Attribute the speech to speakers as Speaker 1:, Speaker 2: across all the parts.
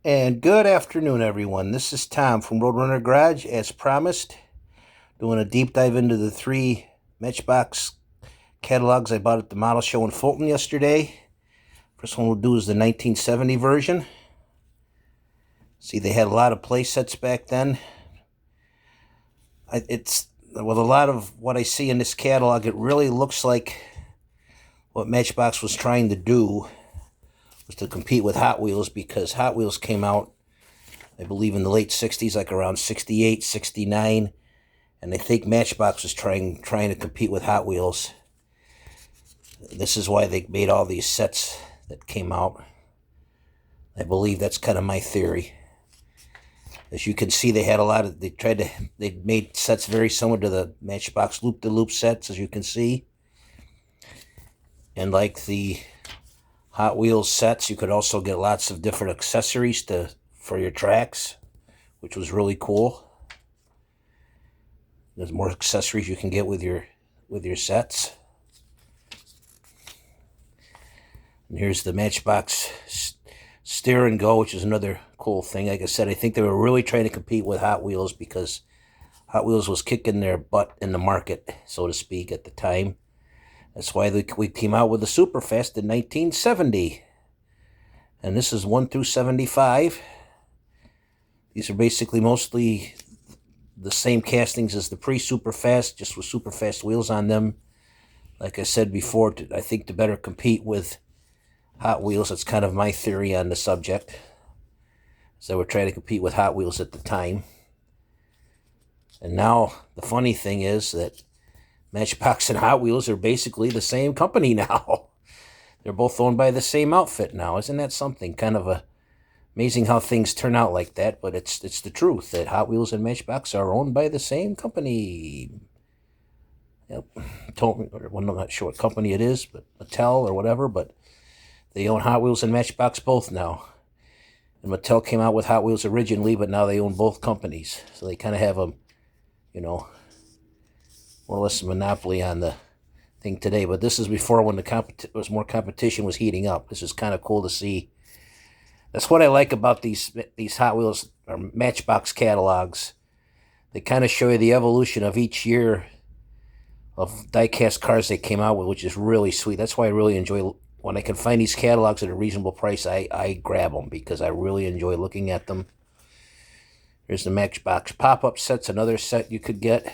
Speaker 1: And good afternoon, everyone. This is Tom from Roadrunner Garage, as promised, doing a deep dive into the three Matchbox catalogs I bought at the model show in Fulton yesterday. First one we'll do is the 1970 version. See, they had a lot of play sets back then. It's with a lot of what I see in this catalog, it really looks like what Matchbox was trying to do was to compete with Hot Wheels, because Hot Wheels came out, I believe, in the late 60s, like around 68, 69. And I think Matchbox was trying to compete with Hot Wheels. This is why they made all these sets that came out. I believe that's kind of my theory. As you can see, they had a lot of, they made sets very similar to the Matchbox loop-de-loop sets, as you can see. And like the Hot Wheels sets, you could also get lots of different accessories for your tracks, which was really cool. There's more accessories you can get with your sets. And here's the Matchbox Steer and Go, which is another cool thing. Like I said, I think they were really trying to compete with Hot Wheels because Hot Wheels was kicking their butt in the market, so to speak, at the time. That's why we came out with the Superfast in 1970. And this is 1 through 75. These are basically mostly the same castings as the pre-Superfast, just with Superfast wheels on them. Like I said before, I think to better compete with Hot Wheels. That's kind of my theory on the subject. So we're trying to compete with Hot Wheels at the time. And now the funny thing is that Matchbox and Hot Wheels are basically the same company now. They're both owned by the same outfit now. Isn't that something? Kind of amazing how things turn out like that, but it's the truth that Hot Wheels and Matchbox are owned by the same company. Yep. I'm not sure what company it is, but Mattel or whatever, but they own Hot Wheels and Matchbox both now. And Mattel came out with Hot Wheels originally, but now they own both companies. So they kind of have a, more or less a monopoly on the thing today. But this is before when more competition was heating up. This is kind of cool to see. That's what I like about these Hot Wheels or Matchbox catalogs. They kind of show you the evolution of each year of die-cast cars they came out with, which is really sweet. That's why I really enjoy, when I can find these catalogs at a reasonable price, I grab them, because I really enjoy looking at them. Here's the Matchbox pop-up sets, another set you could get.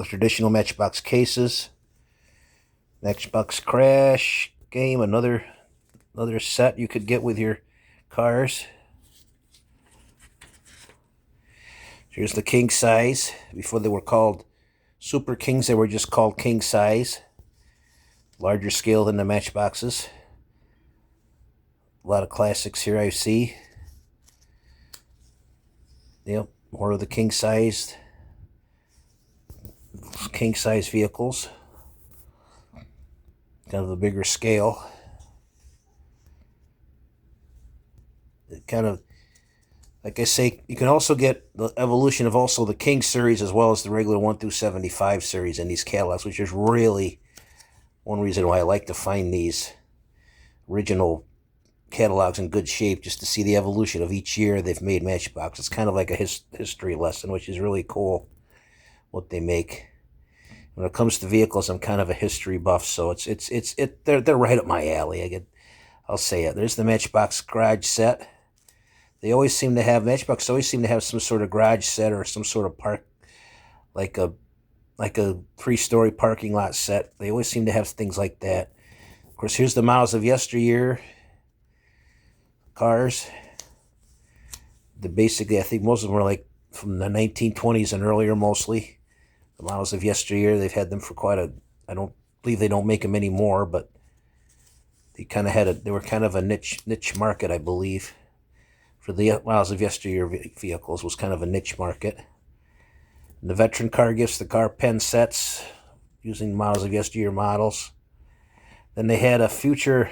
Speaker 1: Traditional Matchbox cases. Matchbox Crash game, another set you could get with your cars. Here's the king size. Before they were called Super Kings, they were just called king size. Larger scale than the Matchboxes. A lot of classics here I see. Yep, more of the king size vehicles. Kind of a bigger scale. It kind of, like I say, you can also get the evolution of also the King series as well as the regular 1 through 75 series in these catalogs, which is really one reason why I like to find these original catalogs in good shape, just to see the evolution of each year they've made Matchbox. It's kind of like a history lesson, which is really cool what they make. When it comes to vehicles, I'm kind of a history buff, so they're right up my alley. I'll say it. There's the Matchbox garage set. Matchbox always seem to have some sort of garage set or some sort of park, like a 3-story parking lot set. They always seem to have things like that. Of course, here's the models of yesteryear cars. Basically, I think most of them were like from the 1920s and earlier, mostly. The models of yesteryear, they've had them for I don't believe they don't make them anymore, but they were kind of a niche market, I believe. For the models of yesteryear vehicles was kind of a niche market. And the veteran car gifts, the car pen sets, using models of yesteryear models. Then they had a future,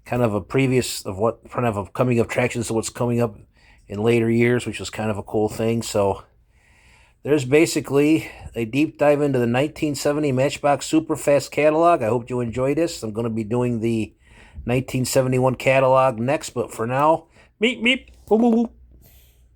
Speaker 1: kind of a previous of what kind of a coming of attractions to what's coming up in later years, which was kind of a cool thing. So there's basically a deep dive into the 1970 Matchbox Superfast catalog. I hope you enjoyed this. I'm going to be doing the 1971 catalog next, but for now, meep, meep, boop, boop, boop.